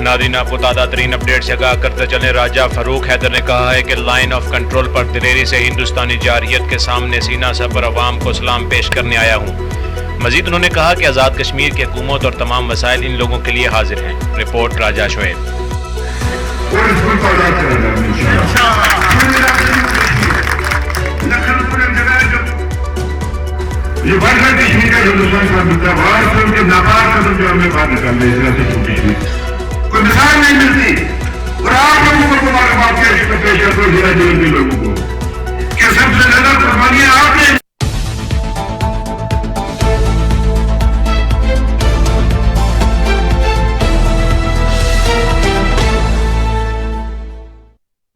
नाज़रीन, आपको ताज़ा तरीन अपडेट से आगाह करते चले। राजः फारूक हैदर ने कहा है कि लाइन ऑफ कंट्रोल पर दिलेरी से हिंदुस्तानी जारियत के सामने सीना सपर अवाम को सलाम पेश करने आया हूँ। मजीद उन्होंने कहा कि आज़ाद कश्मीर की हुकूमत और तमाम वसाइल इन लोगों के लिए हाजिर हैं। रिपोर्ट राजः शعیب। ये वर्षा कश्मीर का हिंदुस्तान का मुद्दा भारत से उनके नापाक कदम जो हमें बात निकालने इस तरह से छूटी हुई कोई मिसाल नहीं मिलती। और आप लोगों को तुम्हारा बात पेश करते हैं जिला जेल के लोगों को कि सबसे ज्यादा कुर्बानियां आपने